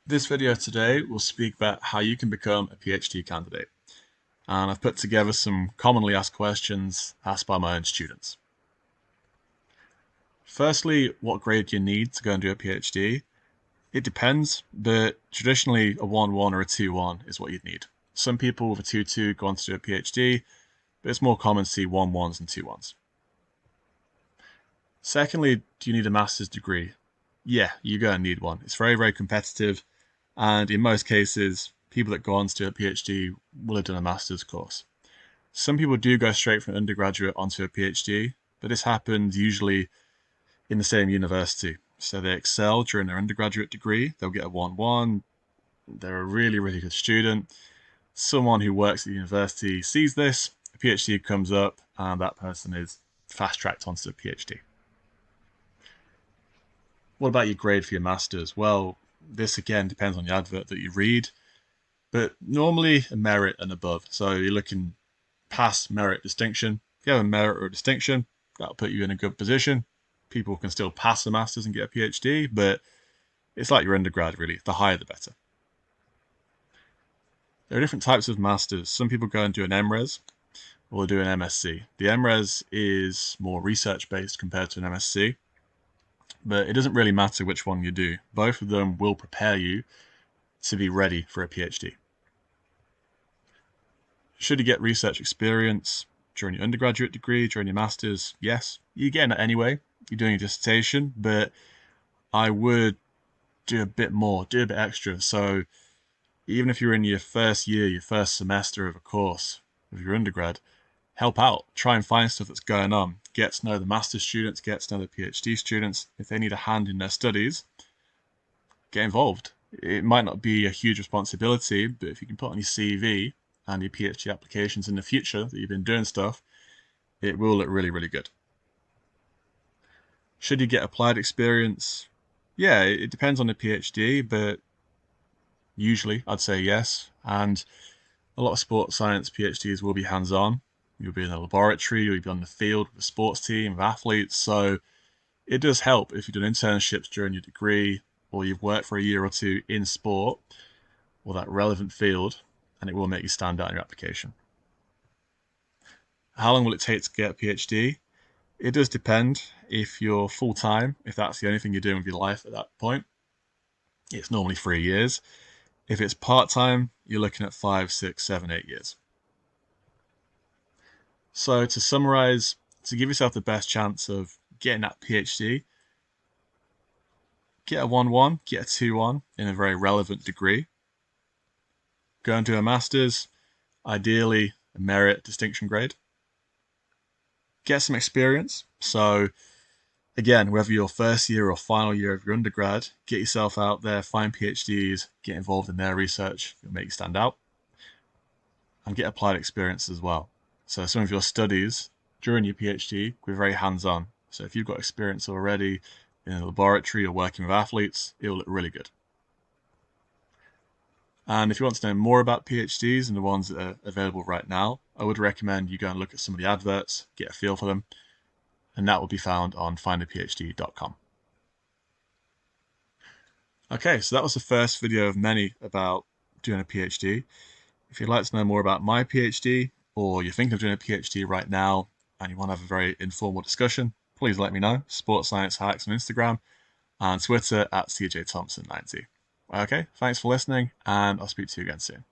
This video today will speak about how you can become a PhD candidate, and I've put together some commonly asked questions asked by my own students. Firstly, what grade do you need to go and do a PhD? It depends, but traditionally a 1-1 or a 2-1 is what you'd need. Some people with a 2-2 go on to do a PhD, but it's more common to see 1-1s and 2-1s. Secondly, do you need a master's degree? Yeah, you're going to need one. It's very, very competitive. And in most cases, people that go on to do a PhD will have done a master's course. Some people do go straight from undergraduate onto a PhD, but this happens usually in the same university. So they excel during their undergraduate degree, they'll get a 1-1, they're a really, really good student. Someone who works at the university sees this, a PhD comes up, and that person is fast-tracked onto a PhD. What about your grade for your master's? Well, this again depends on the advert that you read, but normally a merit and above. So you're looking past merit distinction. If you have a merit or a distinction, that'll put you in a good position. People can still pass a master's and get a PhD, but it's like your undergrad really. The higher the better. There are different types of masters. Some people go and do an MRes or do an MSc. The MRes is more research based compared to an MSc, but it doesn't really matter which one you do. Both of them will prepare you to be ready for a PhD. Should you get research experience during your undergraduate degree, during your master's? Yes, you're getting it anyway. You're doing a dissertation, but I would do a bit more, do a bit extra. So even if you're in your first year, your first semester of a course of your undergrad, help out. Try and find stuff that's going on. Get to know the master's students, get to know the PhD students. If they need a hand in their studies, get involved. It might not be a huge responsibility, but if you can put on your CV and your PhD applications in the future that you've been doing stuff, it will look really, really good. Should you get applied experience? Yeah, it depends on the PhD, but usually I'd say yes. And a lot of sports science PhDs will be hands-on. You'll be in a laboratory, you'll be on the field with a sports team, with athletes. So it does help if you've done internships during your degree or you've worked for a year or two in sport or that relevant field, and it will make you stand out in your application. How long will it take to get a PhD? It does depend. If you're full-time, if that's the only thing you're doing with your life at that point, it's normally 3 years. If it's part-time, you're looking at 5, 6, 7, 8 years. So to summarize, to give yourself the best chance of getting that PhD, get a 1-1, get a 2-1 in a very relevant degree. Go and do a master's, ideally a merit distinction grade. Get some experience. So again, whether your first year or final year of your undergrad, get yourself out there, find PhDs, get involved in their research, it'll make you stand out. And get applied experience as well. So some of your studies during your PhD will be very hands-on. So if you've got experience already in a laboratory or working with athletes, it will look really good. And if you want to know more about PhDs and the ones that are available right now, I would recommend you go and look at some of the adverts, get a feel for them, and that will be found on findaphd.com. Okay, so that was the first video of many about doing a PhD. If you'd like to know more about my PhD, or you're thinking of doing a PhD right now and you want to have a very informal discussion, please let me know. Sports Science Hacks on Instagram and Twitter at CJThompson90. Okay, thanks for listening, and I'll speak to you again soon.